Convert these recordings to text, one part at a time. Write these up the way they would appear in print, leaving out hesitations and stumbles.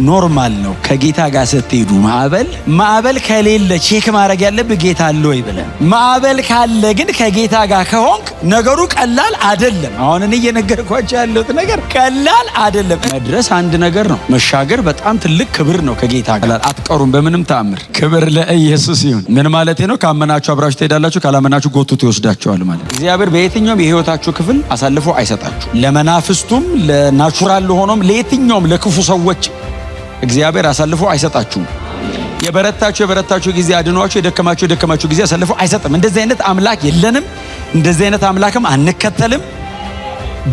ኖርማል ነው። ከጌታ ጋር ስትሄዱ ማዕበል ከሌለ ቼክ ማድረግ ያለብህ ጌታ አለ ወይ ብለህ። ማዕበል ካለ ግን ከጌታ ጋር ከሆንክ ነገሩ ቀላል አይደለም። አሁን እኔ እየነገርኳቸው ያለሁት ነገር ቀላል አይደለም። መድረስ አንድ ነገር ነው፣ መሻገር በጣም ትልቅ ክብር ነው። ከጌታ ጋር አትቀሩም በምንም ተአምር። ክብር ለኢየሱስ ይሁን። ምን ማለት ነው? ካመናችሁ አብራችሁ ትሄዳላችሁ፣ ካላመናችሁ ጎትቶ ይወስዳችኋል ማለት። እግዚአብሔር በየትኛውም የህይወታችሁ ክፍል አሳልፎ አይሰጣችሁ። ለመናፍስቱም፣ ለናቹራል ለሆነም፣ ለየትኛውም ለክፉ ሰዎች እግዚአብሔር አሳልፎ አይሰጣችሁም። የበረታችሁ ጊዜ አድኗችሁ፣ የደከማችሁ ጊዜ አሳልፎ አይሰጥም። እንደዚህ አይነት አምላክ የለንም። እንደዚህ አይነት አምላክም አንከተልም።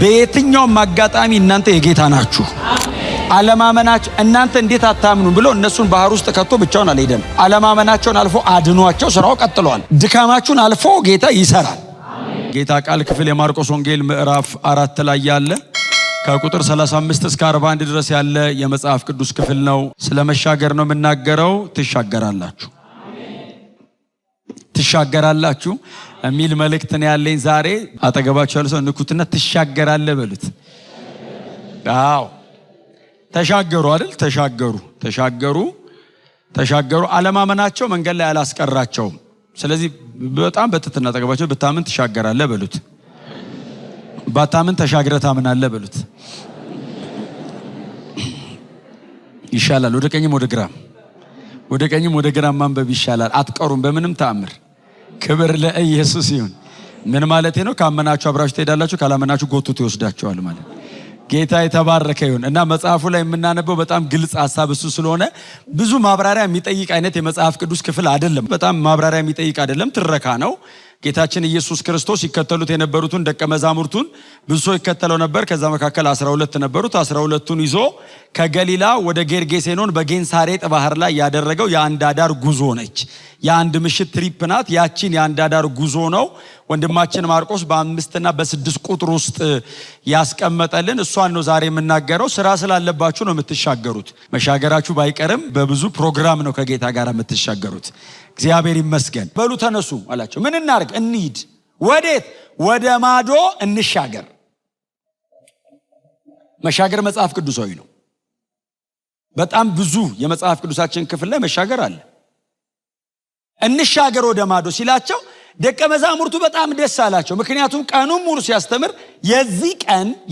በየትኛውም አጋጣሚ እናንተ የጌታ ናችሁ። አለማመናችሁ እናንተ እንዴት አታምኑ ብሎ እነሱን ባህር ውስጥ ከቶ ብቻውን አልሄደም። አለማመናቸውን አልፎ አድኗቸው ስራው ቀጥሏል። ድካማችሁን አልፎ ጌታ ይሰራል። ጌታ ቃል ክፍል የማርቆስ ወንጌል ምዕራፍ 4 ላይ ያለ ከቁጥር 35 እስከ 41 ድረስ ያለ የመጽሐፍ ቅዱስ ክፍል ነው። ስለ መሻገር ነው የምናገረው። ትሻገራላችሁ የሚል መልእክት ነው ያለኝ ዛሬ። አጠገባችሁ ያለ ሰው ንኩትና ትሻገራለህ በሉት። አዎ ተሻገሩ አይደል? ተሻገሩ። አለማመናቸው መንገድ ላይ አላስቀራቸውም። ስለዚህ በጣም በትትና አጠገባችሁ ብታምን ትሻገራለህ በሉት። ባታምን ተሻግረህ ታምናለህ በሉት። ይሻላል። ወደ ቀኝም ወደ ግራም ማንበብ ይሻላል። አትቀሩም በምንም ተአምር። ክብር ለኢየሱስ ይሁን። ምን ማለት ነው? ካመናችሁ አብራችሁ ትሄዳላችሁ፣ ካላመናችሁ ጎትቶ ይወስዳችኋል ማለት። ጌታ የተባረከ ይሁን። እና መጽሐፉ ላይ የምናነበው በጣም ግልጽ ሐሳብ እሱ ስለሆነ ብዙ ማብራሪያ የሚጠይቅ አይነት የመጽሐፍ ቅዱስ ክፍል አይደለም። በጣም ማብራሪያ የሚጠይቅ አይደለም፣ ትረካ ነው። ጌታችን ኢየሱስ ክርስቶስ ይከተሉት የነበሩትን ደቀ መዛሙርቱን ብዙ ሰው ይከተለው ነበር። ከዛ መካከል 12 ነበሩት። 12ቱን ይዞ ከገሊላ ወደ ጌርጌሴኖን በጌንሳሬጥ ባህር ላይ ያደረገው የአንድ አዳር ጉዞ ነች። የአንድ ምሽት ትሪፕ ናት። ያቺን የአንድ አዳር ጉዞ ነው ወንድማችን ማርቆስ በ5 እና በ6 ቁጥር ውስጥ ያስቀመጠልን። እሷን ነው ዛሬ የምናገረው። ስራ ስላለባችሁ ነው የምትሻገሩት። መሻገራችሁ ባይቀርም በብዙ ፕሮግራም ነው ከጌታ ጋር የምትሻገሩት። እግዚአብሔር ይመስገን። በሉ ተነሱ አላቸው። ምን እናርግ? እንሂድ። ወዴት? ወደ ማዶ እንሻገር። መሻገር መጽሐፍ ቅዱሳዊ ነው። በጣም ብዙ የመጽሐፍ ቅዱሳችን ክፍል ላይ መሻገር አለ። እንሻገር ወደ ማዶ ሲላቸው ደቀ መዛሙርቱ በጣም ደስ አላቸው። ምክንያቱም ቀኑን ሙሉ ሲያስተምር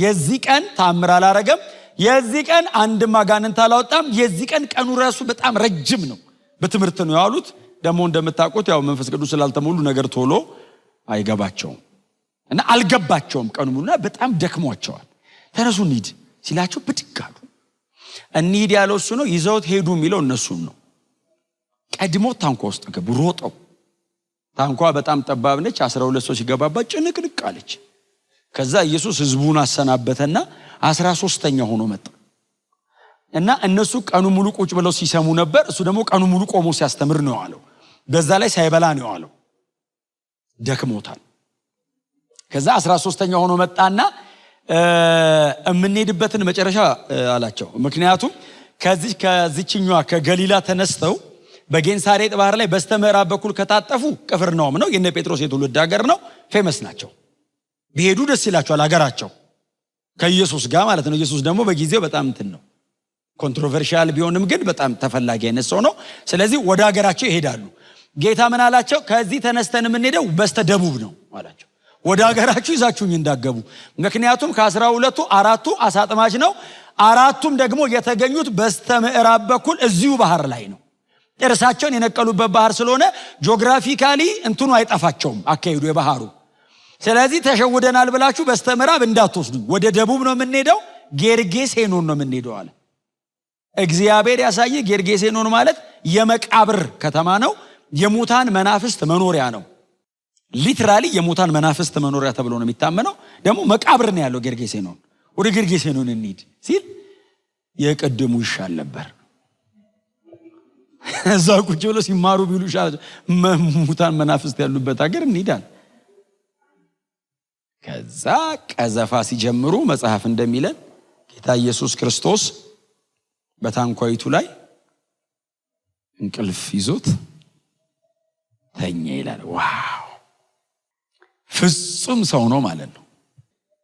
የዚህ ቀን ታምር አላረገም። የዚህ ቀን አንድም አጋንንት አላወጣም። የዚህ ቀኑ ራሱ በጣም ረጅም ነው። በትምህርት ነው ያሉት። ደግሞ እንደምታውቁት ያው መንፈስ ቅዱስ ስላልተሞሉ ነገር ቶሎ አይገባቸውም እና አልገባቸውም። ቀኑ ሙሉና በጣም ደክሟቸዋል። ተነሱ እንሂድ ሲላቸው ብድግ አሉ። እንሂድ ያለው እሱ ነው። ይዘውት ሄዱ የሚለው እነሱን ነው። ቀድሞ ታንኳ ውስጥ ገቡ ሮጠው። ታንኳ በጣም ጠባብ ነች። 12 ሰው ሲገባባት ጭንቅንቅ አለች። ከዛ ኢየሱስ ህዝቡን አሰናበተና 13ኛ ሆኖ መጣ እና እነሱ ቀኑ ሙሉ ቁጭ ብለው ሲሰሙ ነበር። እሱ ደግሞ ቀኑ ሙሉ ቆሞ ሲያስተምር ነው ያለው። በዛ ላይ ሳይበላ ነው ያለው። ደክሞታል። ከዛ 13ኛ ሆኖ መጣና እምንሄድበትን መጨረሻ አላቸው። ምክንያቱም ከዚህኛዋ ከገሊላ ተነስተው በጌንሳሬጥ ባህር ላይ በስተምዕራብ በኩል ከታጠፉ ቅፍርናሆም ነው። የነ ጴጥሮስ የትውልድ ሀገር ነው። ፌመስ ናቸው። ቢሄዱ ደስ ይላቸዋል ሀገራቸው ከኢየሱስ ጋር ማለት ነው። ኢየሱስ ደግሞ በጊዜው በጣም እንትን ነው፣ ኮንትሮቨርሻል ቢሆንም ግን በጣም ተፈላጊ አይነት ሰው ነው። ስለዚህ ወደ ሀገራቸው ይሄዳሉ። ጌታ ምን አላቸው? ከዚህ ተነስተን የምንሄደው በስተ ደቡብ ነው አላቸው። ወደ ሀገራችሁ ይዛችሁኝ እንዳገቡ። ምክንያቱም ከ12ቱ 4ቱ አሳ አጥማጅ ነው። 4ቱም ደግሞ የተገኙት በስተ ምዕራብ በኩል እዚሁ ባህር ላይ ነው። እርሳቸውን የነቀሉበት ባህር ስለሆነ ጂኦግራፊካሊ እንትኑ አይጠፋቸውም አካሄዱ የባህሩ። ስለዚህ ተሸውደናል ብላችሁ በስተ ምዕራብ እንዳትወስዱ፣ ወደ ደቡብ ነው የምንሄደው፣ ጌርጌሴኖን ነው የምንሄደው አለ። እግዚአብሔር ያሳየ። ጌርጌሴኖን ማለት የመቃብር ከተማ ነው። የሙታን መናፍስት መኖሪያ ነው። ሊትራሊ የሙታን መናፍስት መኖሪያ ተብሎ ነው የሚታመነው። ደግሞ መቃብር ነው ያለው ጌርጌሴኖን። ወደ ጌርጌሴኖን እንሂድ ሲል የቀደሙ ይሻል ነበር። እዛ ቁጭ ብሎ ሲማሩ ቢሉ ይሻል። ሙታን መናፍስት ያሉበት ሀገር እንሂዳል። ከዛ ቀዘፋ ሲጀምሩ መጽሐፍ እንደሚለን ጌታ ኢየሱስ ክርስቶስ በታንኳይቱ ላይ እንቅልፍ ይዞት ተኛ ይላል። ዋው! ፍጹም ሰው ነው ማለት ነው።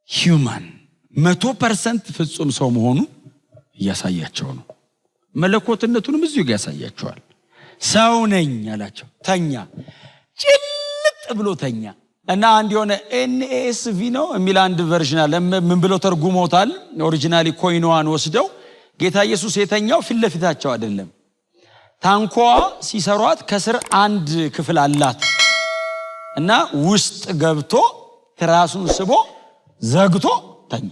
ሂውማን 100% ፍጹም ሰው መሆኑ እያሳያቸው ነው። መለኮትነቱንም እዚሁ ያሳያቸዋል። ሰው ነኝ አላቸው፣ ተኛ፣ ጭልጥ ብሎ ተኛ። እና አንድ የሆነ NASV ነው የሚል አንድ ቨርዥን አለ። ምን ብለው ተርጉሞታል? ኦሪጂናሊ ኮይኖዋን ወስደው ጌታ ኢየሱስ የተኛው ፊት ለፊታቸው አይደለም። ታንኳ ሲሰሯት ከስር አንድ ክፍል አላት እና ውስጥ ገብቶ ትራሱን ስቦ ዘግቶ ተኛ።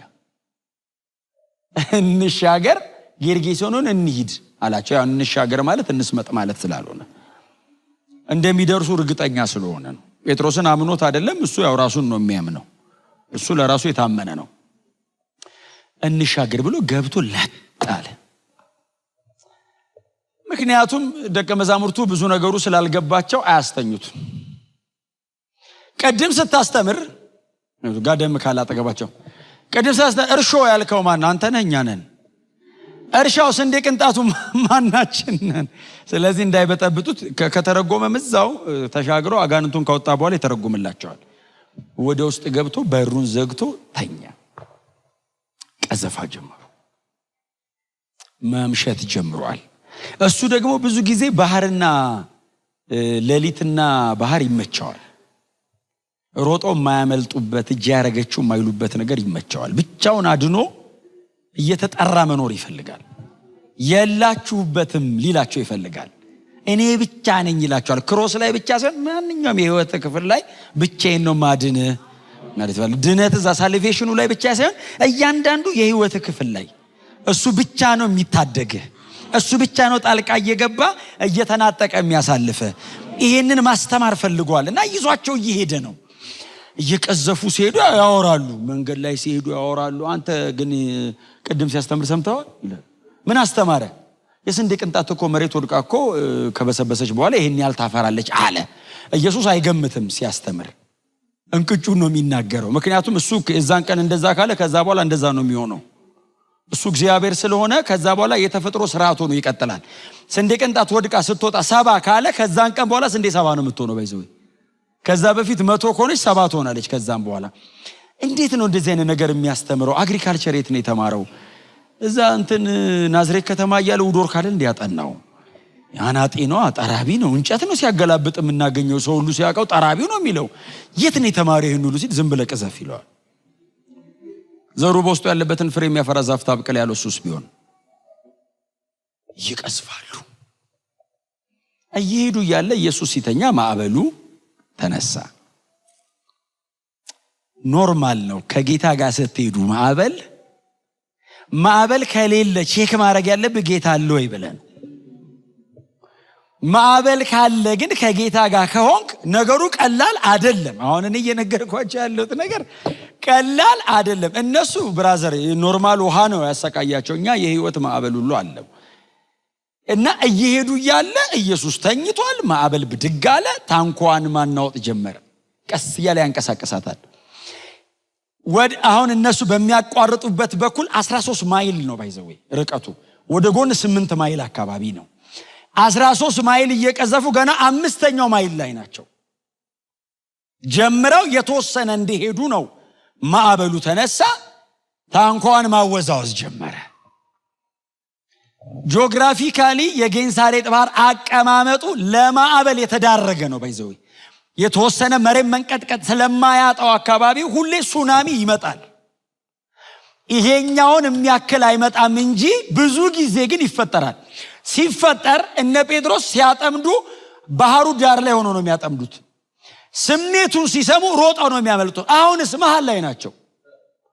እንሻገር ጌርጌሶንን እንሂድ አላቸው። ያው እንሻገር ማለት እንስመጥ ማለት ስላልሆነ እንደሚደርሱ እርግጠኛ ስለሆነ ነው። ጴጥሮስን አምኖት አይደለም፣ እሱ ያው ራሱን ነው የሚያምነው። እሱ ለራሱ የታመነ ነው። እንሻገር ብሎ ገብቶ ለጣለ። ምክንያቱም ደቀ መዛሙርቱ ብዙ ነገሩ ስላልገባቸው አያስተኙት። ቀድም ስታስተምር ጋደም ካላጠገባቸው ቀድም ስታስተምር እርሾ ያልከው ማን? አንተ ነህ? እኛ ነን። እርሻው ስንዴ ቅንጣቱ ማናችን ነን? ስለዚህ እንዳይበጠብጡት ከተረጎመም እዛው ተሻግረው አጋንንቱን ካወጣ በኋላ ይተረጉምላቸዋል። ወደ ውስጥ ገብቶ በሩን ዘግቶ ተኛ። ቀዘፋ ጀመሩ። መምሸት ጀምሯል። እሱ ደግሞ ብዙ ጊዜ ባህርና ሌሊትና ባህር ይመቸዋል። ሮጦ የማያመልጡበት እጅ ያረገችው የማይሉበት ነገር ይመቸዋል። ብቻውን አድኖ እየተጠራ መኖር ይፈልጋል። የላችሁበትም ሊላቸው ይፈልጋል። እኔ ብቻ ነኝ ይላቸዋል። ክሮስ ላይ ብቻ ሳይሆን ማንኛውም የህይወት ክፍል ላይ ብቻዬን ነው ማድን ማለት ነው። ድነት እዛ ሳልቬሽኑ ላይ ብቻ ሳይሆን እያንዳንዱ የህይወት ክፍል ላይ እሱ ብቻ ነው የሚታደግህ። እሱ ብቻ ነው ጣልቃ እየገባ እየተናጠቀ የሚያሳልፈ። ይሄንን ማስተማር ፈልጓል እና ይዟቸው እየሄደ ነው። እየቀዘፉ ሲሄዱ ያወራሉ፣ መንገድ ላይ ሲሄዱ ያወራሉ። አንተ ግን ቅድም ሲያስተምር ሰምተዋል? ምን አስተማረ? የስንዴ ቅንጣት እኮ መሬት ወድቃ እኮ ከበሰበሰች በኋላ ይሄን ያህል ታፈራለች አለ። ኢየሱስ አይገምትም ሲያስተምር፣ እንቅጩን ነው የሚናገረው። ምክንያቱም እሱ የዛን ቀን እንደዛ ካለ ከዛ በኋላ እንደዛ ነው የሚሆነው። እሱ እግዚአብሔር ስለሆነ ከዛ በኋላ የተፈጥሮ ስርዓቱ ነው ይቀጥላል። ስንዴ ቅንጣት ወድቃ ስትወጣ 70 ካለ ከዛን ቀን በኋላ ስንዴ 70 ነው የምትሆነው። ባይዘው ከዛ በፊት 100 ከሆነች 70 ትሆናለች። ከዛም በኋላ እንዴት ነው እንደዚህ አይነት ነገር የሚያስተምረው? አግሪካልቸር የት ነው የተማረው? እዛ እንትን ናዝሬት ከተማ እያለ ውዶር ካለ እንዲያጠናው አናጤ ነው፣ ጠራቢ ነው፣ እንጨት ነው ሲያገላብጥ የምናገኘው። ሰው ሁሉ ሲያውቀው ጠራቢው ነው የሚለው። የት ነው የተማረው ይሄን ሁሉ ሲል ዝም ብለህ ቅዘፍ ይለዋል። ዘሩ በውስጡ ያለበትን ፍሬ የሚያፈራ ዛፍ ታብቅል ያለው እሱስ ቢሆን ይቀዝፋሉ። እየሄዱ እያለ ኢየሱስ ሲተኛ ማዕበሉ ተነሳ። ኖርማል ነው። ከጌታ ጋር ስትሄዱ ማዕበል ከሌለ ቼክ ማድረግ ያለብህ ጌታ አለ ወይ ብለን። ማዕበል ካለ ግን ከጌታ ጋር ከሆንክ ነገሩ ቀላል አይደለም። አሁን እኔ እየነገርኳቸው ያለሁት ነገር ቀላል አይደለም። እነሱ ብራዘር ኖርማል ውሃ ነው ያሰቃያቸው፣ እኛ የህይወት ማዕበል ሁሉ አለ እና እየሄዱ እያለ ኢየሱስ ተኝቷል። ማዕበል ብድግ አለ። ታንኳን ማናወጥ ጀመረ። ቀስ እያለ ያንቀሳቀሳታል። አሁን እነሱ በሚያቋርጡበት በኩል 13 ማይል ነው ባይዘው ርቀቱ። ወደ ጎን 8 ማይል አካባቢ ነው። 13 ማይል እየቀዘፉ ገና 5ኛው ማይል ላይ ናቸው። ጀምረው የተወሰነ እንደሄዱ ነው ማዕበሉ ተነሳ። ታንኳን ማወዛወዝ ጀመረ። ጂኦግራፊካሊ የጌንሳሬጥ ባህር አቀማመጡ ለማዕበል የተዳረገ ነው ባይዘው። የተወሰነ መሬት መንቀጥቀጥ ስለማያጣው አካባቢ ሁሌ ሱናሚ ይመጣል። ይሄኛውን የሚያክል አይመጣም እንጂ ብዙ ጊዜ ግን ይፈጠራል። ሲፈጠር እነ ጴጥሮስ ሲያጠምዱ ባህሩ ዳር ላይ ሆኖ ነው የሚያጠምዱት። ስሜቱን ሲሰሙ ሮጠው ነው የሚያመልጡት። አሁንስ መሃል ላይ ናቸው።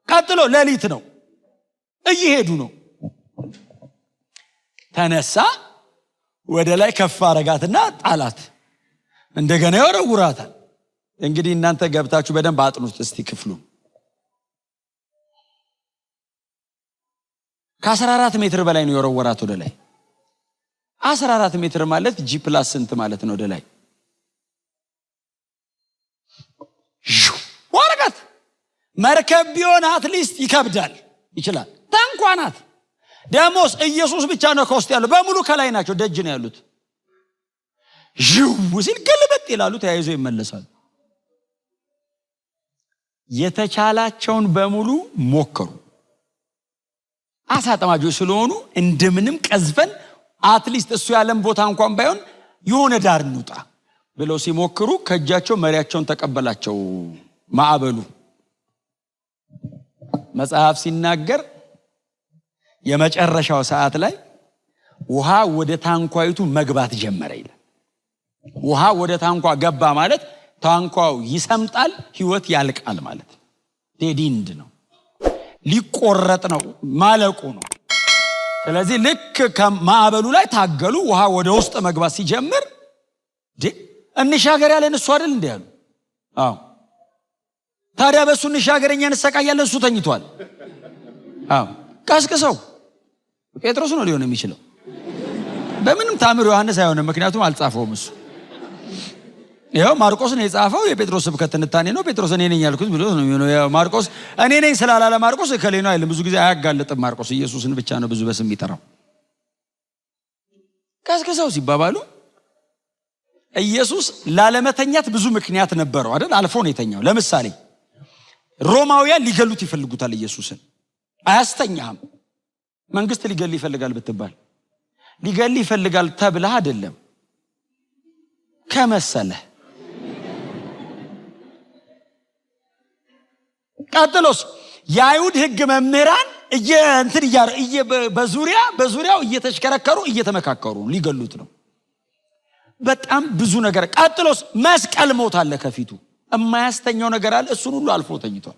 ቀጥሎ ሌሊት ነው፣ እየሄዱ ነው። ተነሳ፣ ወደ ላይ ከፍ አረጋትና ጣላት። እንደገና ይወረውራታል። እንግዲህ እናንተ ገብታችሁ በደንብ አጥኑት እስቲ ክፍሉ። ከ14 ሜትር በላይ ነው የወረወራት ወደ ላይ። 14 ሜትር ማለት G+ ስንት ማለት ነው? ወደ ላይ ወረቀት መርከብ ቢሆን አትሊስት ይከብዳል፣ ይችላል። ታንኳ ናት። ደሞስ ኢየሱስ ብቻ ነው ከውስጥ ያለው፣ በሙሉ ከላይ ናቸው፣ ደጅ ነው ያሉት። ሲል ገልበጥ ይላሉ፣ ተያይዞ ይመለሳሉ። የተቻላቸውን በሙሉ ሞከሩ። አሳ አጥማጆች ስለሆኑ እንደምንም ቀዝፈን አትሊስት እሱ ያለም ቦታ እንኳን ባይሆን የሆነ ዳር እንውጣ ብለው ሲሞክሩ ከእጃቸው መሪያቸውን ተቀበላቸው ማዕበሉ። መጽሐፍ ሲናገር የመጨረሻው ሰዓት ላይ ውሃ ወደ ታንኳይቱ መግባት ጀመረ ይላል። ውሃ ወደ ታንኳ ገባ ማለት ታንኳው ይሰምጣል፣ ህይወት ያልቃል ማለት ነው። ዴዲንድ ነው፣ ሊቆረጥ ነው፣ ማለቁ ነው። ስለዚህ ልክ ከማዕበሉ ላይ ታገሉ። ውሃ ወደ ውስጥ መግባት ሲጀምር እንሻገር ያለን እሱ አይደል እንዴ ያሉ? አዎ። ታዲያ በሱ እንሻገረኛ እንሰቃያለን፣ እሱ ተኝቷል። አዎ። ቀስቅሰው ጴጥሮስ ነው ሊሆን የሚችለው። በምንም ታምር ዮሐንስ አይሆንም፣ ምክንያቱም አልጻፈውም እሱ። ይሄው ማርቆስ ነው የጻፈው። የጴጥሮስ ስብከት ትንታኔ ነው። ጴጥሮስ እኔ ነኝ ያልኩት ብሎ ነው የሚሆነው። ማርቆስ እኔ ነኝ ስላላለ ማርቆስ ከሌ ነው አይልም። ብዙ ጊዜ አያጋልጥም ማርቆስ። ኢየሱስን ብቻ ነው ብዙ በስም ይጠራው። ቀስቅሰው ሲባባሉ ኢየሱስ ላለመተኛት ብዙ ምክንያት ነበረው አይደል? አልፎ ነው የተኛው። ለምሳሌ ሮማውያን ሊገሉት ይፈልጉታል ኢየሱስን። አያስተኛህም። መንግስት ሊገል ይፈልጋል ብትባል ሊገል ይፈልጋል ተብለህ አይደለም ከመሰለህ። ቀጥሎስ የአይሁድ ህግ መምህራን በዙሪያው እየተሽከረከሩ እየተመካከሩ ሊገሉት ነው። በጣም ብዙ ነገር። ቀጥሎስ መስቀል ሞት አለ ከፊቱ። የማያስተኛው ነገር አለ። እሱን ሁሉ አልፎ ተኝቷል።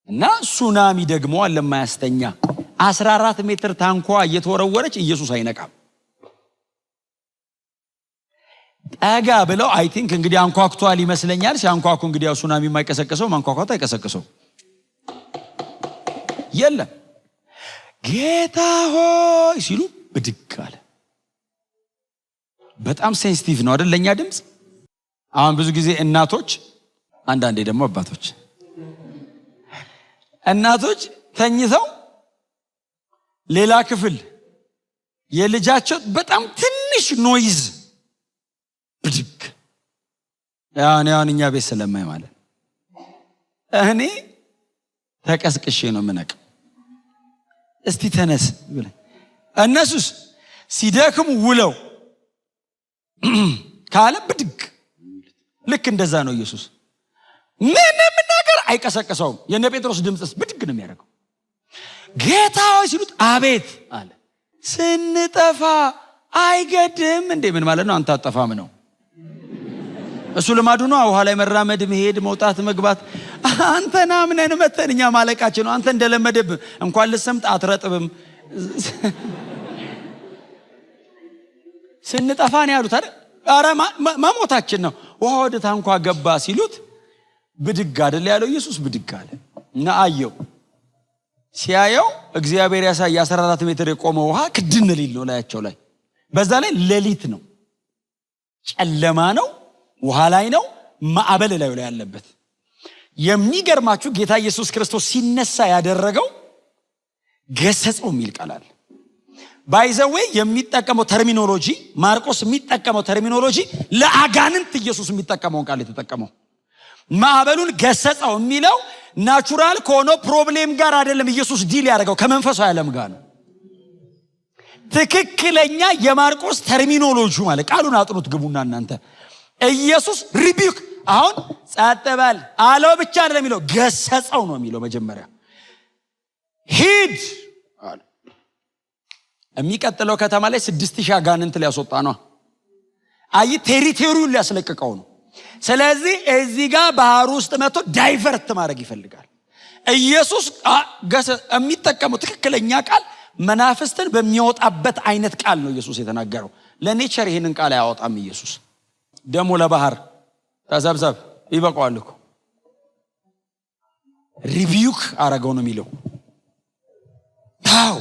እና ሱናሚ ደግሞ አለ የማያስተኛ 14 ሜትር ታንኳ እየተወረወረች ኢየሱስ አይነቃም። ጠጋ ብለው አይ ቲንክ እንግዲህ አንኳኩቷል ይመስለኛል። ሲያንኳኩ እንግዲህ ያው ሱናሚ የማይቀሰቅሰው ማንኳኳት አይቀሰቅሰው የለም። ጌታ ሆይ ሲሉ ብድግ አለ። በጣም ሴንሲቲቭ ነው አይደል ለኛ ድምጽ። አሁን ብዙ ጊዜ እናቶች፣ አንዳንዴ ደግሞ አባቶች፣ እናቶች ተኝተው ሌላ ክፍል የልጃቸው በጣም ትንሽ ኖይዝ ብድግ ያን እኛ ቤት ስለማይ ማለት እኔ ተቀስቅሼ ነው ምነቅ። እስቲ ተነስ ብለ እነሱስ ሲደክሙ ውለው ካለ ብድግ። ልክ እንደዛ ነው ኢየሱስ። ምንም ነገር አይቀሰቅሰውም። የነ ጴጥሮስ ድምጽስ ብድግ ነው የሚያደርገው። ጌታ ሆይ ሲሉት አቤት አለ። ስንጠፋ አይገድም እንዴ? ምን ማለት ነው? አንተ አጠፋም ነው እሱ ልማዱ ነው። ውሃ ላይ መራመድ፣ መሄድ፣ መውጣት፣ መግባት። አንተና ምንን መተንኛ ማለቃችን ነው። አንተ እንደለመደብ እንኳን ልሰምጥ አትረጥብም። ስንጠፋ ነው ያሉት አይደል? ኧረ መሞታችን ነው። ውሃ ወደ ታንኳ ገባ ሲሉት ብድግ አይደል ያለው ኢየሱስ። ብድግ አለ እና አየው። ሲያየው እግዚአብሔር ያሳይ 14 ሜትር የቆመ ውሃ ክድን ሊል ነው ላያቸው ላይ። በዛ ላይ ሌሊት ነው፣ ጨለማ ነው፣ ውሃ ላይ ነው፣ ማዕበል ላይ ያለበት። የሚገርማችሁ ጌታ ኢየሱስ ክርስቶስ ሲነሳ ያደረገው ገሰጸው የሚል ቃል አለ። ባይዘዌ የሚጠቀመው ተርሚኖሎጂ፣ ማርቆስ የሚጠቀመው ተርሚኖሎጂ ለአጋንንት ኢየሱስ የሚጠቀመውን ቃል የተጠቀመው። ማዕበሉን ገሰጸው የሚለው ናቹራል ከሆነው ፕሮብሌም ጋር አይደለም። ኢየሱስ ዲል ያደረገው ከመንፈሳዊ ዓለም ጋር ነው። ትክክለኛ የማርቆስ ተርሚኖሎጂ ማለት ቃሉን አጥኑት ግቡና እናንተ። ኢየሱስ ሪቢክ አሁን ጸጥ በል አለው ብቻ አይደለም የሚለው፣ ገሰጸው ነው የሚለው። መጀመሪያ ሂድ አለ። የሚቀጥለው ከተማ ላይ 6000 አጋንንት ሊያስወጣ ነው። አይ ቴሪቶሪውን ሊያስለቅቀው ነው። ስለዚህ እዚህ ጋር ባህር ውስጥ መጥቶ ዳይቨርት ማድረግ ይፈልጋል። ኢየሱስ የሚጠቀመው ትክክለኛ ቃል መናፍስትን በሚያወጣበት አይነት ቃል ነው ኢየሱስ የተናገረው። ለኔቸር ይሄንን ቃል አያወጣም ኢየሱስ። ደሞ ለባህር ተሰብሰብ ይበቃዋል እኮ ሪቢዩክ አረገው ነው የሚለው። ታው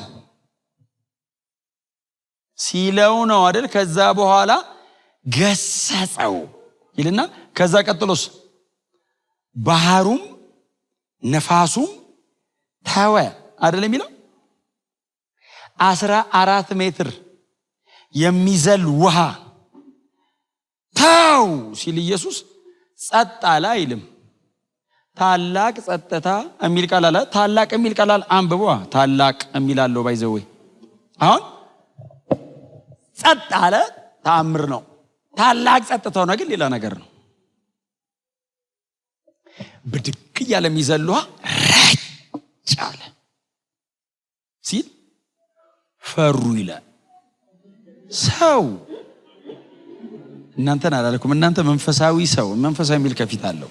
ሲለው ነው አይደል? ከዛ በኋላ ገሰጸው ይልና ከዛ ቀጥሎስ ባህሩም ነፋሱም ተወ አይደል የሚለው። 14 ሜትር የሚዘል ውሃ ታው ሲል ኢየሱስ ጸጥ አለ አይልም። ታላቅ ጸጥታ የሚል ቃል አለ። ታላቅ የሚል ቃል አንብቦ ታላቅ የሚል አለው ባይዘው አሁን ጸጥ አለ፣ ተአምር ነው። ታላቅ ጸጥታው ነው ግን ሌላ ነገር ነው። ብድግ እያለ የሚዘል ውሃ ረጭ አለ ሲል ፈሩ ይላል። ሰው እናንተን አላልኩም፣ እናንተ መንፈሳዊ ሰው፣ መንፈሳዊ የሚል ከፊት አለው።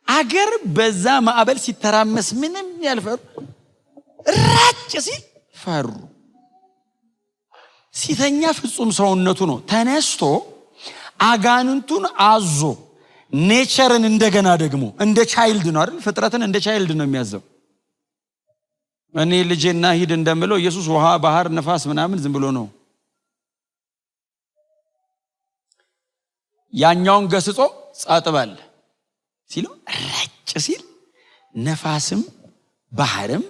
አገር በዛ ማዕበል ሲተራመስ ምንም ያልፈሩ፣ ረጭ ሲል ፈሩ። ሲተኛ ፍጹም ሰውነቱ ነው ተነስቶ አጋንንቱን አዞ ኔቸርን እንደገና ደግሞ እንደ ቻይልድ ነው አይደል? ፍጥረትን እንደ ቻይልድ ነው የሚያዘው። እኔ ልጄና ሂድ እንደምለው ኢየሱስ ውሃ፣ ባህር፣ ነፋስ ምናምን ዝም ብሎ ነው። ያኛውን ገስጾ ጸጥ በል ሲለው ረጭ ሲል ነፋስም ባህርም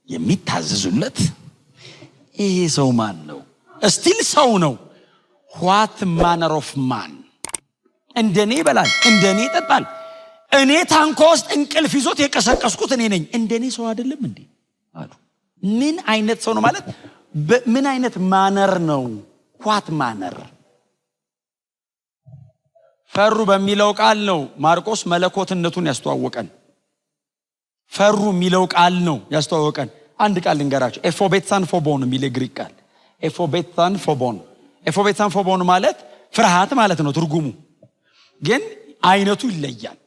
የሚታዘዙለት ይሄ ሰው ማን ነው? እስቲል ሰው ነው። what manner of man? እንደኔ ይበላል፣ እንደኔ ይጠጣል። እኔ ታንኳ ውስጥ እንቅልፍ ይዞት የቀሰቀስኩት እኔ ነኝ። እንደኔ ሰው አይደለም እንዴ አሉ። ምን አይነት ሰው ነው ማለት ምን አይነት ማነር ነው? what manner? ፈሩ በሚለው ቃል ነው ማርቆስ መለኮትነቱን ያስተዋወቀን። ፈሩ የሚለው ቃል ነው ያስተዋወቀን። አንድ ቃል ልንገራችሁ። ኤፎቤትሳን ፎቦን የሚል ግሪክ ቃል ኤፎቤትሳን ፎቦን። ኤፎቤትሳን ፎቦን ማለት ፍርሃት ማለት ነው ትርጉሙ፣ ግን አይነቱ ይለያል።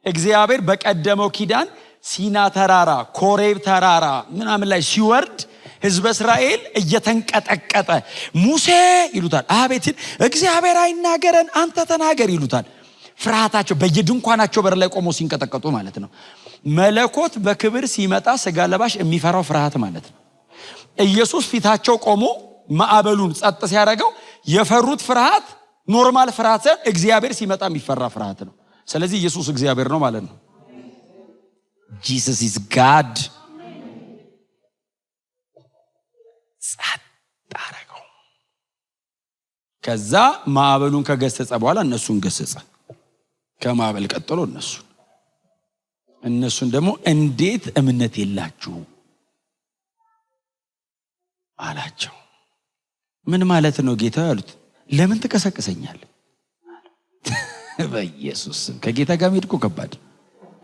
እግዚአብሔር በቀደመው ኪዳን ሲና ተራራ፣ ኮሬብ ተራራ ምናምን ላይ ሲወርድ ህዝበ እስራኤል እየተንቀጠቀጠ ሙሴ ይሉታል፣ አቤት ሲል እግዚአብሔር አይናገረን አንተ ተናገር ይሉታል። ፍርሃታቸው በየድንኳናቸው በር ላይ ቆሞ ሲንቀጠቀጡ ማለት ነው። መለኮት በክብር ሲመጣ ስጋ ለባሽ የሚፈራው ፍርሃት ማለት ነው። ኢየሱስ ፊታቸው ቆሞ ማዕበሉን ጸጥ ሲያደርገው የፈሩት ፍርሃት ኖርማል ፍርሃት ሳይሆን እግዚአብሔር ሲመጣ የሚፈራ ፍርሃት ነው። ስለዚህ ኢየሱስ እግዚአብሔር ነው ማለት ነው። Jesus is God። ጸጥ አደረገው። ከዛ ማዕበሉን ከገሰጸ በኋላ እነሱን ገሰጸ። ከማዕበል ቀጥሎ እነሱን ደግሞ እንዴት እምነት የላችሁ አላቸው። ምን ማለት ነው ጌታ ያሉት? ለምን ትቀሰቅሰኛለህ? በኢየሱስ ስም ከጌታ ጋር ሄድኩ ከባድ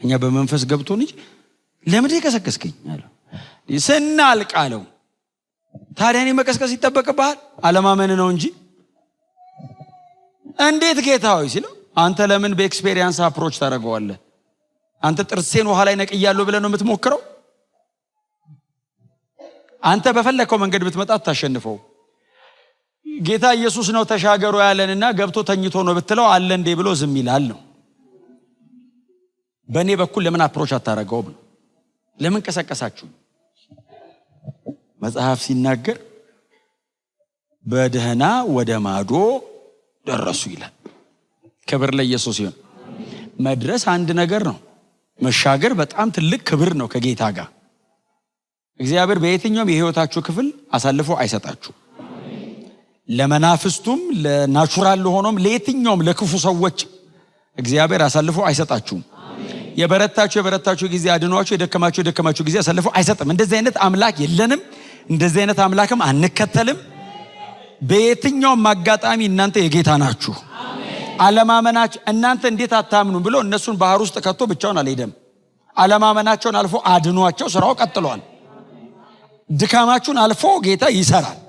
እኛ በመንፈስ ገብቶን እንጂ ለምን ትቀሰቅስከኝ አለው። ስናልቅ አለው። ታዲያ እኔ መቀስቀስ ይጠበቅብሃል? አለማመን ነው እንጂ እንዴት ጌታ ሆይ ሲለው አንተ ለምን በኤክስፔሪየንስ አፕሮች ታደርገዋለህ? አንተ ጥርሴን ውሃ ላይ ነቅያለሁ ብለህ ነው የምትሞክረው? አንተ በፈለከው መንገድ ብትመጣ ታሸንፈው። ጌታ ኢየሱስ ነው ተሻገሩ ያለንና ገብቶ ተኝቶ ነው ብትለው አለ እንዴ ብሎ ዝም ይላል ነው። በእኔ በኩል ለምን አፕሮች አታደርገውም? ለምን ቀሰቀሳችሁ? መጽሐፍ ሲናገር በደህና ወደ ማዶ ደረሱ ይላል። ክብር ለኢየሱስ ይሁን። መድረስ አንድ ነገር ነው፣ መሻገር በጣም ትልቅ ክብር ነው ከጌታ ጋር። እግዚአብሔር በየትኛውም የህይወታችሁ ክፍል አሳልፎ አይሰጣችሁ። ለመናፍስቱም ለናቹራል ለሆነም ለየትኛውም ለክፉ ሰዎች እግዚአብሔር አሳልፎ አይሰጣችሁም። የበረታችሁ ጊዜ አድኗችሁ፣ የደከማችሁ ጊዜ አሳልፎ አይሰጥም። እንደዚህ አይነት አምላክ የለንም። እንደዚህ አይነት አምላክም አንከተልም። በየትኛውም አጋጣሚ እናንተ የጌታ ናችሁ። አለማመናችሁ እናንተ እንዴት አታምኑም ብሎ እነሱን ባህር ውስጥ ከቶ ብቻውን አልሄደም። አለማመናቸውን አልፎ አድኗቸው ስራው ቀጥሏል። ድካማችሁን አልፎ ጌታ ይሰራል።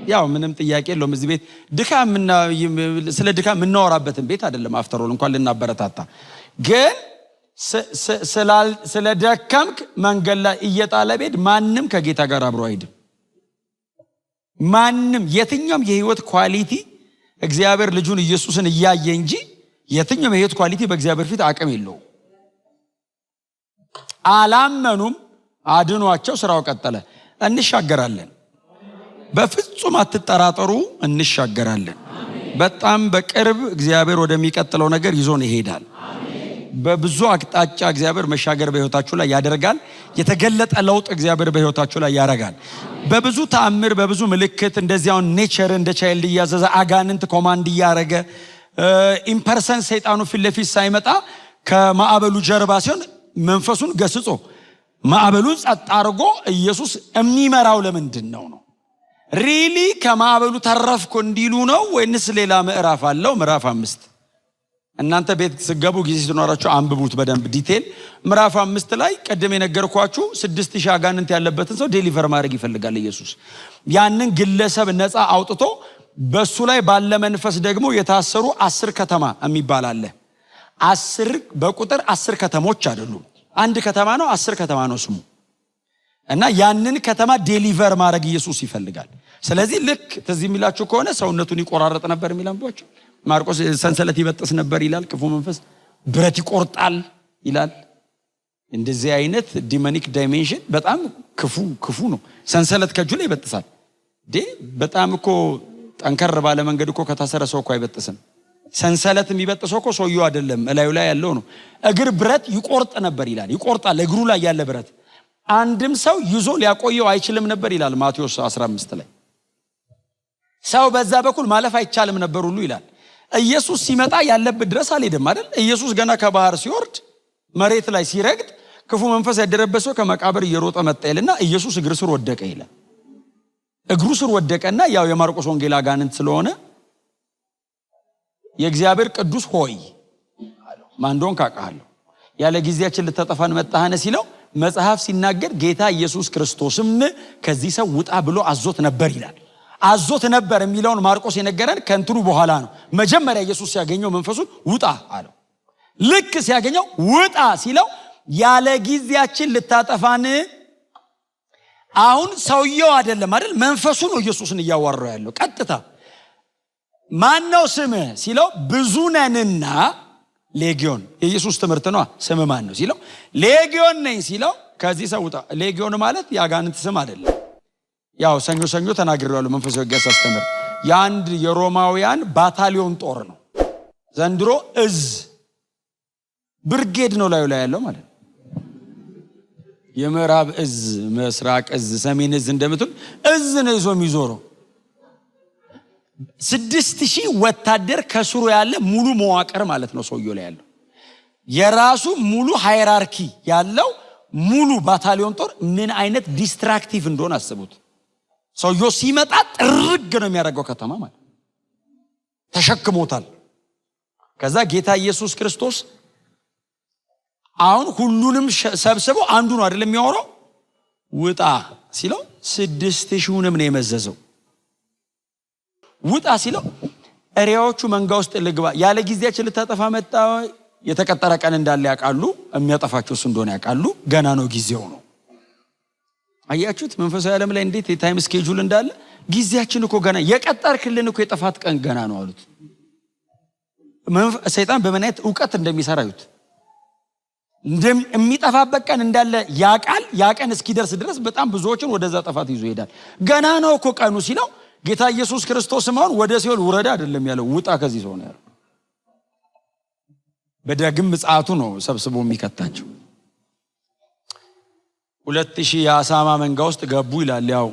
ያው ምንም ጥያቄ የለውም። እዚህ ቤት ስለ ድካም የምናወራበትን ቤት አይደለም። አፍተሮል እንኳን ልናበረታታ ግን ስለ ደከምክ መንገድ ላይ እየጣለ ቤት ማንም ከጌታ ጋር አብሮ አይሄድም። ማንም የትኛውም የህይወት ኳሊቲ እግዚአብሔር ልጁን ኢየሱስን እያየ እንጂ የትኛውም የህይወት ኳሊቲ በእግዚአብሔር ፊት አቅም የለውም። አላመኑም፣ አድኗቸው፣ ስራው ቀጠለ። እንሻገራለን። በፍጹም አትጠራጠሩ፣ እንሻገራለን። በጣም በቅርብ እግዚአብሔር ወደሚቀጥለው ነገር ይዞን ይሄዳል። በብዙ አቅጣጫ እግዚአብሔር መሻገር በህይወታችሁ ላይ ያደርጋል። የተገለጠ ለውጥ እግዚአብሔር በህይወታችሁ ላይ ያደርጋል። በብዙ ተአምር፣ በብዙ ምልክት እንደዚያው ኔቸር እንደ ቻይልድ እያዘዘ አጋንንት ኮማንድ እያደረገ ኢምፐርሰን ሰይጣኑ ፊት ለፊት ሳይመጣ ከማዕበሉ ጀርባ ሲሆን መንፈሱን ገስጾ ማዕበሉን ጸጥ አድርጎ ኢየሱስ የሚመራው ለምንድን ነው? ሪሊ ከማዕበሉ ተረፍኩ እንዲሉ ነው ወይንስ ሌላ ምዕራፍ አለው? ምዕራፍ 5 እናንተ ቤት ስገቡ ጊዜ ሲኖራችሁ አንብቡት በደንብ ዲቴል። ምዕራፍ 5 ላይ ቀደም የነገርኳችሁ 6000 አጋንንት ያለበትን ሰው ዴሊቨር ማድረግ ይፈልጋል ኢየሱስ። ያንን ግለሰብ ነፃ አውጥቶ በሱ ላይ ባለ መንፈስ ደግሞ የታሰሩ 10 ከተማ የሚባል አለ። 10 በቁጥር 10 ከተሞች አይደሉም፣ አንድ ከተማ ነው፣ 10 ከተማ ነው ስሙ። እና ያንን ከተማ ዴሊቨር ማድረግ ኢየሱስ ይፈልጋል። ስለዚህ ልክ ተዚህ የሚላችሁ ከሆነ ሰውነቱን ይቆራረጥ ነበር የሚላምባችሁ። ማርቆስ ሰንሰለት ይበጥስ ነበር ይላል። ክፉ መንፈስ ብረት ይቆርጣል ይላል። እንደዚህ አይነት ዲሞኒክ ዳይሜንሽን በጣም ክፉ ነው። ሰንሰለት ከእጁ ላይ ይበጥሳል። በጣም እኮ ጠንከር ባለ መንገድ እኮ ከታሰረ ሰው እኮ አይበጥስም። ሰንሰለት የሚበጥሰው እኮ ሰውየው አይደለም እላዩ ላይ ያለው ነው። እግር ብረት ይቆርጥ ነበር ይላል። ይቆርጣል፣ እግሩ ላይ ያለ ብረት አንድም ሰው ይዞ ሊያቆየው አይችልም ነበር ይላል ማቴዎስ 15 ላይ። ሰው በዛ በኩል ማለፍ አይቻልም ነበር ሁሉ ይላል። ኢየሱስ ሲመጣ ያለበት ድረስ አልሄደም አይደል? ኢየሱስ ገና ከባህር ሲወርድ መሬት ላይ ሲረግጥ ክፉ መንፈስ ያደረበሰው ከመቃብር እየሮጠ መጣ ይልና ኢየሱስ እግር ስር ወደቀ ይላል። እግሩ ስር ወደቀና ያው የማርቆስ ወንጌል አጋንንት ስለሆነ የእግዚአብሔር ቅዱስ ሆይ አለው፣ ማን እንደሆንክ አውቃለሁ፣ ያለ ጊዜያችን ልታጠፋን መጣህነ ሲለው መጽሐፍ ሲናገር ጌታ ኢየሱስ ክርስቶስም ከዚህ ሰው ውጣ ብሎ አዞት ነበር ይላል። አዞት ነበር የሚለውን ማርቆስ የነገረን ከእንትኑ በኋላ ነው። መጀመሪያ ኢየሱስ ሲያገኘው መንፈሱን ውጣ አለው። ልክ ሲያገኘው ውጣ ሲለው ያለ ጊዜያችን ልታጠፋን። አሁን ሰውየው አይደለም አይደል? መንፈሱ ነው ኢየሱስን እያዋራው ያለው ቀጥታ። ማን ነው ስምህ ሲለው ብዙ ነንና ሌጊዮን። የኢየሱስ ትምህርት ነው። ስም ማን ነው ሲለው ሌጊዮን ነኝ ሲለው ከዚህ ሰው ውጣ። ሌጊዮን ማለት የአጋንንት ስም አይደለም። ያው ሰኞ ተናግሬዋለሁ መንፈሳዊ ገስ አስተምር የአንድ የሮማውያን ባታሊዮን ጦር ነው። ዘንድሮ እዝ ብርጌድ ነው ላይ ያለው ማለት ነው። የምዕራብ እዝ፣ ምስራቅ እዝ፣ ሰሜን እዝ እንደምትል እዝ ነው ይዞ የሚዞረው። 6000 ወታደር ከስሩ ያለ ሙሉ መዋቅር ማለት ነው ሰውየው ላይ ያለው። የራሱ ሙሉ ሃይራርኪ ያለው ሙሉ ባታሊዮን ጦር ምን አይነት ዲስትራክቲቭ እንደሆነ አስቡት። ሰውየው ሲመጣ ጥርግ ነው የሚያደርገው ከተማ ማለት ተሸክሞታል። ከዛ ጌታ ኢየሱስ ክርስቶስ አሁን ሁሉንም ሰብስቦ አንዱ ነው አይደለም የሚያወራው። ውጣ ሲለው 6000ንም ነው የመዘዘው። ውጣ ሲለው እሪያዎቹ መንጋ ውስጥ ልግባ፣ ያለ ጊዜያችን ልታጠፋ መጣ። የተቀጠረ ቀን እንዳለ ያውቃሉ፣ የሚያጠፋቸው እሱ እንደሆነ ያውቃሉ። ገና ነው ጊዜው ነው። አያችሁት መንፈሳዊ ዓለም ላይ እንዴት የታይም ስኬጁል እንዳለ። ጊዜያችን እኮ ገና የቀጠርክልን እኮ የጥፋት ቀን ገና ነው አሉት። ሰይጣን በምን አይነት ዕውቀት እንደሚሰራ አዩት። የሚጠፋበት ቀን እንዳለ ያውቃል። ያ ቀን እስኪደርስ ድረስ በጣም ብዙዎችን ወደዛ ጥፋት ይዞ ይሄዳል። ገና ነው እኮ ቀኑ ሲለው ጌታ ኢየሱስ ክርስቶስ ማን ወደ ሲኦል ውረዳ አይደለም ያለው፣ ውጣ ከዚህ ሰው ነው ያለው። በዳግም ምጽአቱ ነው ሰብስቦ የሚከታቸው። 2000 የአሳማ መንጋ ውስጥ ገቡ ይላል። ያው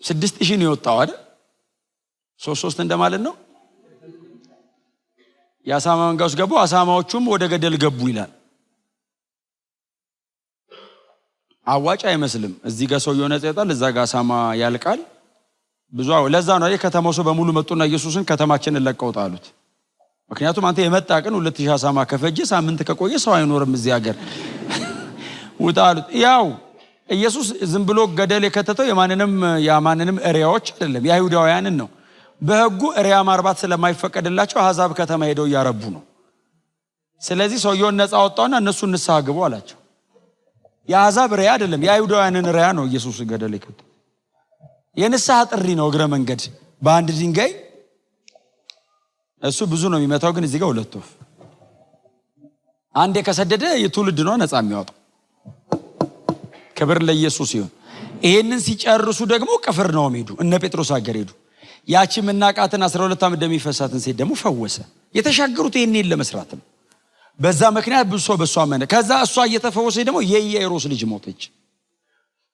6000 ነው የወጣው አይደል? 3 እንደማለት ነው። የአሳማ መንጋ ውስጥ ገቡ፣ አሳማዎቹም ወደ ገደል ገቡ ይላል። አዋጭ አይመስልም። እዚህ ጋር ሰው የሆነ ጸይጣል፣ እዛ ጋር አሳማ ያልቃል። ብዙ ለዛ ነው ከተማው ሰው በሙሉ መጡና ኢየሱስን ከተማችንን ለቀውት አሉት። ምክንያቱም አንተ የመጣ ቀን 2000 አሳማ ከፈጀ ሳምንት ከቆየ ሰው አይኖርም እዚህ ሀገር ውጣ አሉት። ያው ኢየሱስ ዝም ብሎ ገደል የከተተው የማንንም እሪያዎች አይደለም፣ የአይሁዳውያንን ነው። በሕጉ እሪያ ማርባት ስለማይፈቀድላቸው አሕዛብ ከተማ ሄደው እያረቡ ነው። ስለዚህ ሰውየውን ነፃ ወጣውና እነሱን ንስሐ ግቡ አላቸው። የአሕዛብ እሪያ አይደለም፣ የአይሁዳውያንን እሪያ ነው ኢየሱስ ገደል የከተተው። የንስሐ ጥሪ ነው እግረ መንገድ በአንድ ድንጋይ። እሱ ብዙ ነው የሚመታው፣ ግን እዚህ ጋር 2 ወፍ። አንዴ ከሰደደ የትውልድ ነው ነፃ የሚያወጣው። ክብር ለኢየሱስ ይሁን። ይሄንን ሲጨርሱ ደግሞ ቅፍርናሆም ሄዱ። እነ ጴጥሮስ ሀገር ሄዱ። ያቺ ምናቃትን 12 ዓመት እንደሚፈሳትን ሴት ደግሞ ፈወሰ። የተሻገሩት ይሄንን ለመስራት ነው። በዛ ምክንያት ብዙ ሰው በሷ አመነ። ከዛ እሷ እየተፈወሰ ደግሞ የኢያኢሮስ ልጅ ሞተች።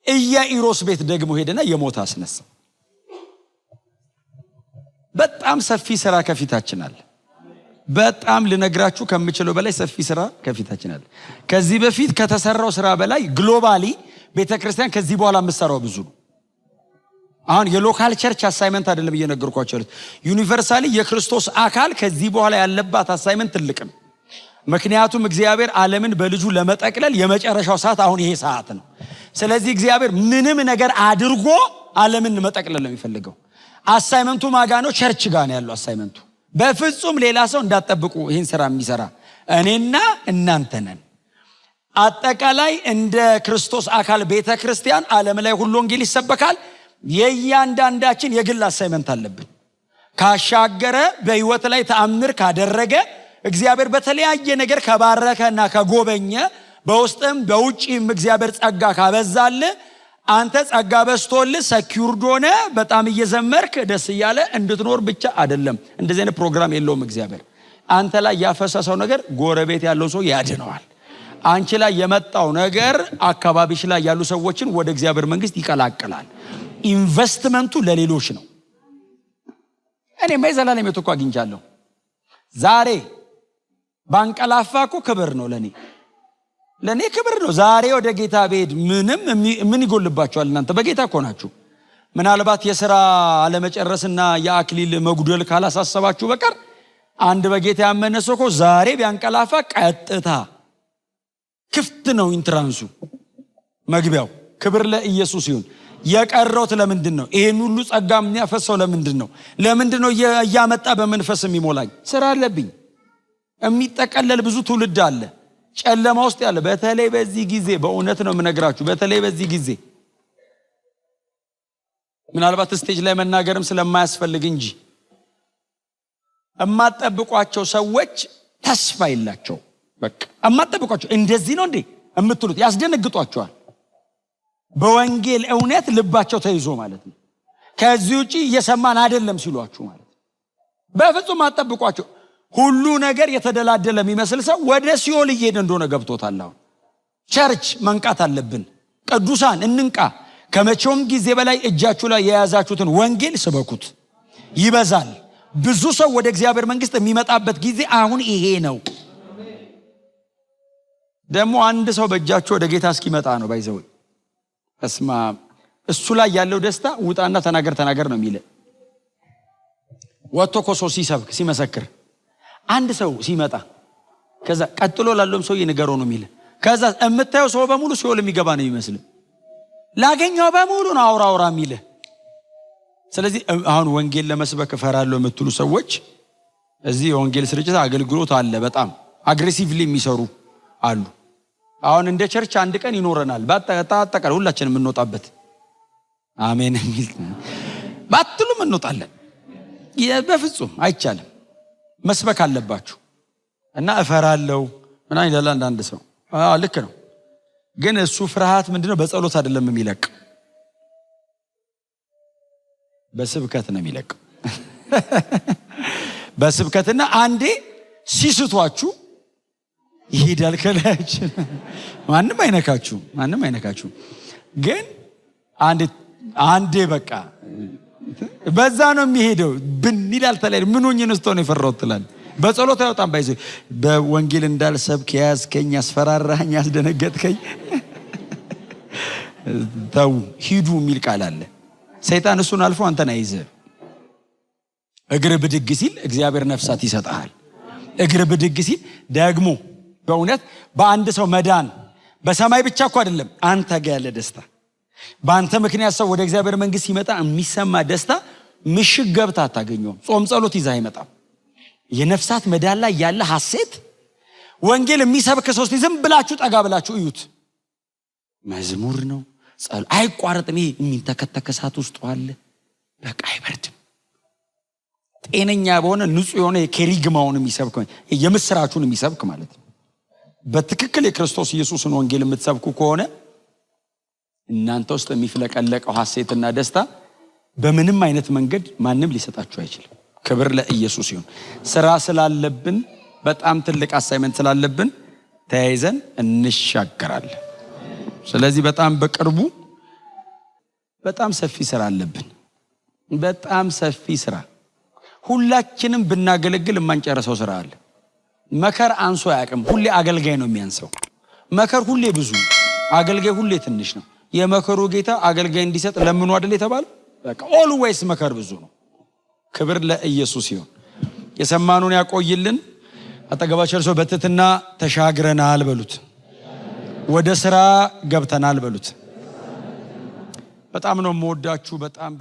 ኢያኢሮስ ቤት ደግሞ ሄደና የሞተ አስነሳ። በጣም ሰፊ ስራ ከፊታችን አለ። በጣም ልነግራችሁ ከምችለው በላይ ሰፊ ስራ ከፊታችን አለ። ከዚህ በፊት ከተሰራው ስራ በላይ ግሎባሊ ቤተክርስቲያን ከዚህ በኋላ የምትሰራው ብዙ ነው። አሁን የሎካል ቸርች አሳይመንት አይደለም እየነገርኳችሁ ያሉት። ዩኒቨርሳሊ የክርስቶስ አካል ከዚህ በኋላ ያለባት አሳይመንት ትልቅ ነው። ምክንያቱም እግዚአብሔር ዓለምን በልጁ ለመጠቅለል የመጨረሻው ሰዓት አሁን ይሄ ሰዓት ነው። ስለዚህ እግዚአብሔር ምንም ነገር አድርጎ ዓለምን መጠቅለል ነው የሚፈልገው። አሳይመንቱ ማጋነው ቸርች ጋር ነው ያለው አሳይመንቱ። በፍጹም ሌላ ሰው እንዳትጠብቁ ይህን ስራ የሚሰራ እኔና እናንተ ነን። አጠቃላይ እንደ ክርስቶስ አካል ቤተክርስቲያን ዓለም ላይ ሁሉ ወንጌል ይሰበካል። የእያንዳንዳችን የግል አሳይመንት አለብን። ካሻገረ በህይወት ላይ ተአምር ካደረገ እግዚአብሔር በተለያየ ነገር ከባረከና ከጎበኘ በውስጥም በውጪም እግዚአብሔር ጸጋ ካበዛል አንተ ጸጋ በስቶል ሰኪውርድ ሆነ በጣም እየዘመርክ ደስ እያለ እንድትኖር ብቻ አይደለም። እንደዚህ አይነት ፕሮግራም የለውም እግዚአብሔር። አንተ ላይ ያፈሰሰው ነገር ጎረቤት ያለው ሰው ያድነዋል። አንቺ ላይ የመጣው ነገር አካባቢሽ ላይ ያሉ ሰዎችን ወደ እግዚአብሔር መንግስት ይቀላቅላል። ኢንቨስትመንቱ ለሌሎች ነው። እኔ ማይዘላለም የተቆ አግኝቻለሁ። ዛሬ ባንቀላፋኩ ክብር ነው ለኔ ክብር ነው። ዛሬ ወደ ጌታ ቤት ምን ይጎልባችኋል? እናንተ በጌታ እኮ ናችሁ። ምናልባት የሥራ አለመጨረስና የአክሊል መጉደል ካላሳሰባችሁ በቀር አንድ በጌታ ያመነ ሰው እኮ ዛሬ ቢያንቀላፋ ቀጥታ ክፍት ነው ኢንትራንሱ መግቢያው። ክብር ለኢየሱስ ይሁን። የቀረውት ለምንድን ነው? ይሄን ሁሉ ጸጋ የሚያፈሰው ለምንድን ነው? ለምንድን ነው እያመጣ በመንፈስ የሚሞላኝ? ስራ አለብኝ። የሚጠቀለል ብዙ ትውልድ አለ ጨለማ ውስጥ ያለ። በተለይ በዚህ ጊዜ በእውነት ነው የምነግራችሁ፣ በተለይ በዚህ ጊዜ ምናልባት ስቴጅ ላይ መናገርም ስለማያስፈልግ እንጂ እማጠብቋቸው ሰዎች ተስፋ የላቸው። በቃ እማጠብቋቸው እንደዚህ ነው እንዴ እምትሉት ያስደነግጧቸዋል። በወንጌል እውነት ልባቸው ተይዞ ማለት ነው። ከዚህ ውጪ እየሰማን አይደለም ሲሏችሁ ማለት ነው። በፍጹም አጠብቋቸው። ሁሉ ነገር የተደላደለ የሚመስል ሰው ወደ ሲኦል እየሄደ እንደሆነ ገብቶታል። አሁን ቸርች መንቃት አለብን። ቅዱሳን እንንቃ። ከመቼውም ጊዜ በላይ እጃችሁ ላይ የያዛችሁትን ወንጌል ስበኩት። ይበዛል። ብዙ ሰው ወደ እግዚአብሔር መንግስት የሚመጣበት ጊዜ አሁን ይሄ ነው። ደግሞ አንድ ሰው በእጃችሁ ወደ ጌታ እስኪመጣ ነው ባይዘው እስማ እሱ ላይ ያለው ደስታ ውጣና ተናገር ነው የሚለ። ወጥቶ ኮሶ ሲሰብክ ሲመሰክር አንድ ሰው ሲመጣ ከዛ ቀጥሎ ላለውም ሰው ይነገረው ነው የሚለ። ከዛ እምታየው ሰው በሙሉ ሲኦል የሚገባ ነው ይመስል ላገኘው በሙሉ ነው አውራ የሚለ። ስለዚህ አሁን ወንጌል ለመስበክ ፈራለሁ የምትሉ ሰዎች እዚህ የወንጌል ስርጭት አገልግሎት አለ። በጣም አግሬሲቭሊ የሚሰሩ አሉ። አሁን እንደ ቸርች አንድ ቀን ይኖረናል ባጠቃላይ ሁላችንም እንወጣበት አሜን የሚል ባትሉም እንወጣለን። በፍጹም አይቻልም። መስበክ አለባችሁ። እና እፈራለሁ ምናምን ይላል አንዳንድ ሰው። ልክ ነው። ግን እሱ ፍርሃት ምንድነው? በጸሎት አይደለም የሚለቅ፣ በስብከት ነው የሚለቅ። በስብከትና አንዴ ሲስቷችሁ ይሄዳል ከላያችን። ማንም አይነካችሁ። ግን አንዴ በቃ በዛ ነው የሚሄደው። ብን ይላል ተላይ ምን ሆኜ ነው ስቶን የፈራው ትላል። በጸሎት አይወጣም። ባይዘ በወንጌል እንዳልሰብክ ያዝከኝ፣ ያስፈራራኝ፣ ያስደነገጥከኝ ተው ሂዱ የሚል ቃል አለ። ሰይጣን እሱን አልፎ አንተን አይዘ። እግር ብድግ ሲል እግዚአብሔር ነፍሳት ይሰጣል። እግር ብድግ ሲል ደግሞ በእውነት በአንድ ሰው መዳን በሰማይ ብቻ እኮ አይደለም፣ አንተ ጋር ያለ ደስታ። በአንተ ምክንያት ሰው ወደ እግዚአብሔር መንግስት ሲመጣ የሚሰማ ደስታ ምሽግ ገብታ አታገኘውም። ጾም ጸሎት ይዛ አይመጣም። የነፍሳት መዳን ላይ ያለ ሐሴት ወንጌል የሚሰብክ ሰው ዝም ብላችሁ ጠጋ ብላችሁ እዩት። መዝሙር ነው፣ አይቋረጥም። ይሄ የሚንተከተክ እሳት ውስጥ አለ። በቃ አይበርድም። ጤነኛ በሆነ ንጹህ የሆነ የኬሪግማውን የሚሰብክ የምስራቹን የሚሰብክ ማለት ነው። በትክክል የክርስቶስ ኢየሱስን ወንጌል የምትሰብኩ ከሆነ እናንተ ውስጥ የሚፍለቀለቀው ሐሴትና ደስታ በምንም አይነት መንገድ ማንም ሊሰጣችሁ አይችልም። ክብር ለኢየሱስ ይሁን። ስራ ስላለብን በጣም ትልቅ አሳይመንት ስላለብን ተያይዘን እንሻገራለን። ስለዚህ በጣም በቅርቡ በጣም ሰፊ ስራ አለብን። በጣም ሰፊ ስራ፣ ሁላችንም ብናገለግል የማንጨርሰው ስራ አለ። መከር አንሶ አያውቅም። ሁሌ አገልጋይ ነው የሚያንሰው። መከር ሁሌ ብዙ፣ አገልጋይ ሁሌ ትንሽ ነው። የመከሩ ጌታ አገልጋይ እንዲሰጥ ለምኑ አይደል የተባለው? በቃ ኦልዌይስ መከር ብዙ ነው። ክብር ለኢየሱስ ይሁን። የሰማኑን ያቆይልን። አጠገባቸው ሰው በትህትና ተሻግረናል በሉት። ወደ ስራ ገብተናል በሉት። በጣም ነው የምወዳችሁ። በጣም